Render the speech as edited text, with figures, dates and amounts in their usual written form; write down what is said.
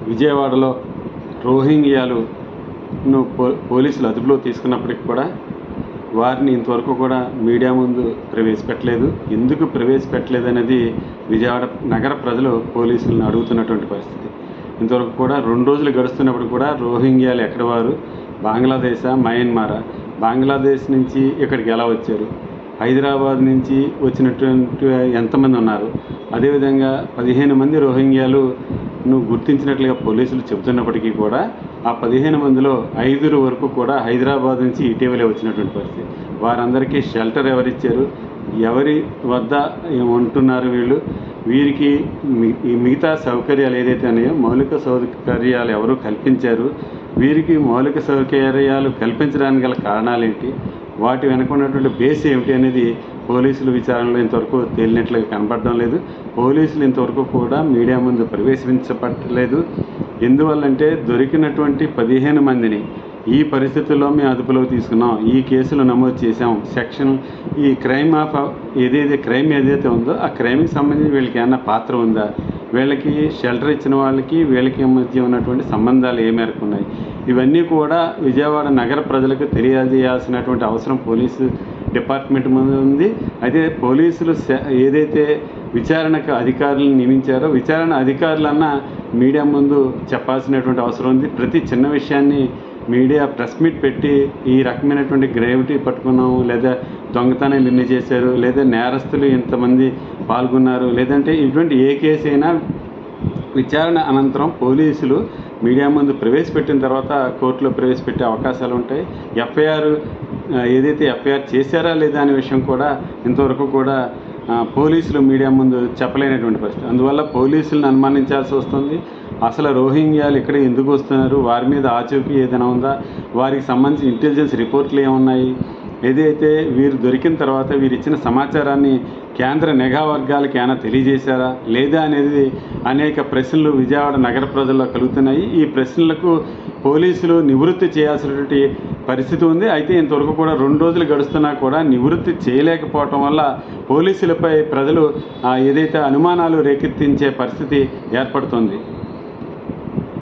విజయవాడలో రోహింగ్యాలను పోలీసులు అదుపులో తీసుకున్నప్పటికి కూడా వారిని ఇంతవరకు కూడా మీడియా ముందు ప్రవేశపెట్టలేదు. ఎందుకు ప్రవేశపెట్టలేదు అనేది విజయవాడ నగర ప్రజలు పోలీసులను అడుగుతున్నటువంటి పరిస్థితి. ఇంతవరకు కూడా 2 రోజులు గడుస్తున్నప్పుడు కూడా రోహింగ్యాలు ఎక్కడ వారు, బంగ్లాదేశా, మయన్మారా, బంగ్లాదేశ్ నుంచి ఇక్కడికి ఎలా వచ్చారు, హైదరాబాద్ నుంచి వచ్చినటువంటి ఎంతమంది ఉన్నారు, అదేవిధంగా 15 మంది రోహింగ్యాలను గుర్తించినట్లుగా పోలీసులు చెబుతున్నప్పటికీ కూడా ఆ 15 మందిలో 5 వరకు కూడా హైదరాబాద్ నుంచి ఇటీవలే వచ్చినటువంటి పరిస్థితి. వారందరికీ షెల్టర్ ఎవరిచ్చారు, ఎవరి వద్ద ఉంటున్నారు వీరికి ఈ మిగతా సౌకర్యాలు ఏదైతే ఉన్నాయో మౌలిక సౌకర్యాలు ఎవరు కల్పించారు, వీరికి మౌలిక సౌకర్యాలు కల్పించడానికి గల కారణాలు ఏంటి, వాటి వెనుక ఉన్నటువంటి బేస్ ఏమిటి అనేది పోలీసులు విచారణలో ఇంతవరకు తేలినట్లుగా కనపడడం లేదు. పోలీసులు ఇంతవరకు కూడా మీడియా ముందు ప్రవేశించబట్టలేదు. ఎందువల్లంటే దొరికినటువంటి 15 మందిని ఈ పరిస్థితుల్లో మేము అదుపులోకి తీసుకున్నాం, ఈ కేసులు నమోదు చేసాం, సెక్షన్ ఈ క్రైమ్ ఏదైతే ఉందో ఆ క్రైమ్కి సంబంధించి వీళ్ళకి ఏమన్నా పాత్ర ఉందా, వీళ్ళకి షెల్టర్ ఇచ్చిన వాళ్ళకి వీళ్ళకి మధ్య ఉన్నటువంటి సంబంధాలు ఏ మేరకు ఉన్నాయి, ఇవన్నీ కూడా విజయవాడ నగర ప్రజలకు తెలియజేయాల్సినటువంటి అవసరం పోలీసు డిపార్ట్మెంట్ ముందు ఉంది. అయితే పోలీసులు ఏదైతే విచారణకు అధికారులను నియమించారో విచారణ అధికారులన్నా మీడియా ముందు చెప్పాల్సినటువంటి అవసరం ఉంది. ప్రతి చిన్న విషయాన్ని మీడియా ప్రెస్ మీట్ పెట్టి ఈ రకమైనటువంటి గ్రేవిటీ పట్టుకున్నాము, లేదా దొంగతనాలు ఎన్ని చేశారు, లేదా నేరస్తులు ఇంతమంది పాల్గొన్నారు, లేదంటే ఇటువంటి ఏ కేసు అయినా విచారణ అనంతరం పోలీసులు మీడియా ముందు ప్రవేశపెట్టిన తర్వాత కోర్టులో ప్రవేశపెట్టే అవకాశాలు ఉంటాయి. ఎఫ్ఐఆర్ చేశారా లేదా అనే విషయం కూడా ఇంతవరకు కూడా పోలీసులు మీడియా ముందు చెప్పలేనటువంటి పరిస్థితి. అందువల్ల పోలీసులను అనుమానించాల్సి వస్తుంది. అసలు రోహింగ్యాలు ఇక్కడ ఎందుకు వస్తున్నారు, వారి మీద ఆచూకీ ఏదైనా ఉందా, వారికి సంబంధించిన ఇంటెలిజెన్స్ రిపోర్ట్లు ఏమున్నాయి, ఏదైతే వీరు దొరికిన తర్వాత వీరు ఇచ్చిన సమాచారాన్ని కేంద్ర నిఘా వర్గాలకు ఏమైనా తెలియజేశారా లేదా అనేది అనేక ప్రశ్నలు విజయవాడ నగర ప్రజల్లో కలుగుతున్నాయి. ఈ ప్రశ్నలకు పోలీసులు నివృత్తి చేయాల్సినటువంటి పరిస్థితి ఉంది. అయితే ఇంతవరకు కూడా 2 రోజులు గడుస్తున్నా కూడా నివృత్తి చేయలేకపోవటం వల్ల పోలీసులపై ప్రజలు ఏదైతే అనుమానాలు రేకెత్తించే పరిస్థితి ఏర్పడుతుంది.